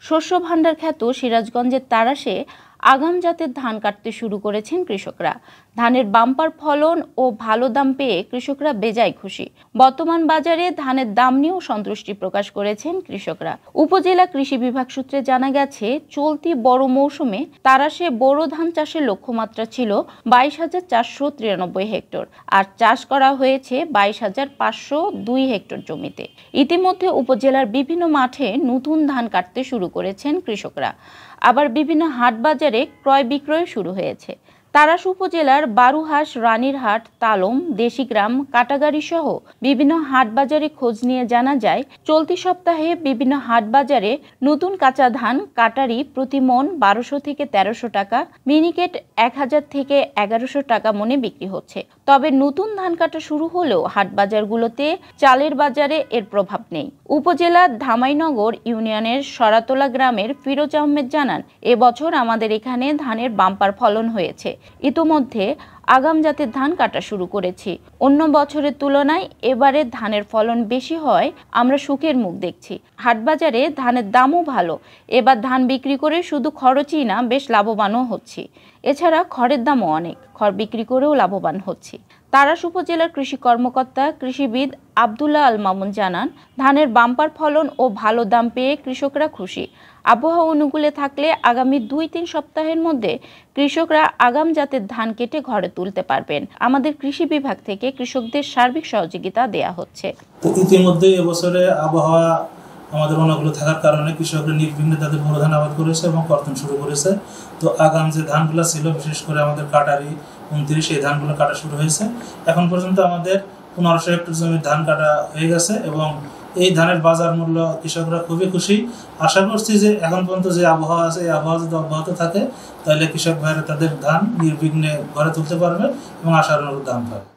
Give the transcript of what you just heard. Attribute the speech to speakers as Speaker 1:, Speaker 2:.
Speaker 1: শস্য ভাণ্ডার খ্যাত সিরাজগঞ্জের তারাশে আগাম জাতের ধান কাটতে শুরু করেছেন কৃষকরা। ধানের বাম্পার ফলন ও ভালো দাম পেয়ে কৃষকরা বেজায় খুশি। বর্তমান বাজারে ধানের দাম নিয়েও সন্তুষ্টি প্রকাশ করেছেন কৃষকরা। উপজেলা কৃষি বিভাগ সূত্রে জানা গেছে, চলতি বড় মৌসুমে তারাশে বোরো ধান চাষের লক্ষ্যমাত্রা ছিল 22,493 হেক্টর, আর চাষ করা হয়েছে 22,502 হেক্টর জমিতে। ইতিমধ্যে উপজেলার বিভিন্ন মাঠে নতুন ধান কাটতে শুরু করেছেন কৃষকরা। আবার বিভিন্ন হাট বাজারে ক্রয় বিক্রয় শুরু হয়েছে। তারাশ উপজেলার বারুহাঁস, রানীরহাট, তালম, দেশিগ্রাম, কাটাগাড়ি সহ বিভিন্ন হাট বাজারে খোঁজ নিয়ে জানা যায়, চলতি সপ্তাহে বিভিন্ন হাট বাজারে নতুন কাঁচা ধান কাটারি প্রতি মন 1200 থেকে 1300 টাকা, মিনিকেট 1000 থেকে 1100 টাকা মনে বিক্রি হচ্ছে। তবে নতুন ধান কাটা শুরু হলেও হাট বাজারগুলোতে চালের বাজারে এর প্রভাব নেই। উপজেলার ধামাইনগর ইউনিয়নের সরাতলা গ্রামের ফিরোজ আহমেদ জানান, এবছর আমাদের এখানে ধানের বাম্পার ফলন হয়েছে। ইতোমধ্যে আগাম জাতের ধান কাটা শুরু করেছি। অন্য বছরের তুলনায় এবারে ধানের ফলন বেশি হয় আমরা সুখের মুখ দেখছি। হাটবাজারে ধানের দামও ভালো। এবার ধান বিক্রি করে শুধু খরচই না, বেশ লাভবানও হচ্ছি। এছাড়া খড়ের দামও অনেক, খড় বিক্রি করেও লাভবান হচ্ছি। তারাশ উপজেলার কৃষি কর্মকর্তা কৃষিবিদ আব্দুল্লাহ আল মামুন জানান, ধানের বাম্পার ফলন ও ভালো দাম পেয়ে কৃষকরা খুশি। আবহাওয়া অনুকূলে থাকলে আগামী 2-3 সপ্তাহের মধ্যে কৃষকরা আগাম জাতের ধান কেটে ঘরে তুলতে পারবেন। আমাদের কৃষি বিভাগ থেকে কৃষকদের সার্বিক সহযোগিতা দেয়া হচ্ছে।
Speaker 2: ইতিমধ্যে এবছরে আবহাওয়া আমাদের অনুকূলে থাকার কারণে কৃষকরা নির্বিঘ্নে তাদের বোরো ধান আবাদ করেছে এবং কর্তন শুরু করেছে। তো আগাম যে ধানগুলো ছিল, বিশেষ করে আমাদের কাটারি 29, এই ধানগুলো কাটা শুরু হয়েছে। এখন পর্যন্ত আমাদের 1500 হেক্টর জমির ধান কাটা হয়ে গেছে এবং এই ধানের বাজার মূল্য কৃষকরা খুবই খুশি। আশা করছি যে এখন পর্যন্ত যে আবহাওয়া আছে, এই আবহাওয়া যদি অব্যাহত থাকে তাহলে কৃষক ভাইরা তাদের ধান নির্বিঘ্নে ঘরে তুলতে পারবে এবং আশার অনুরূপ দাম পাবে।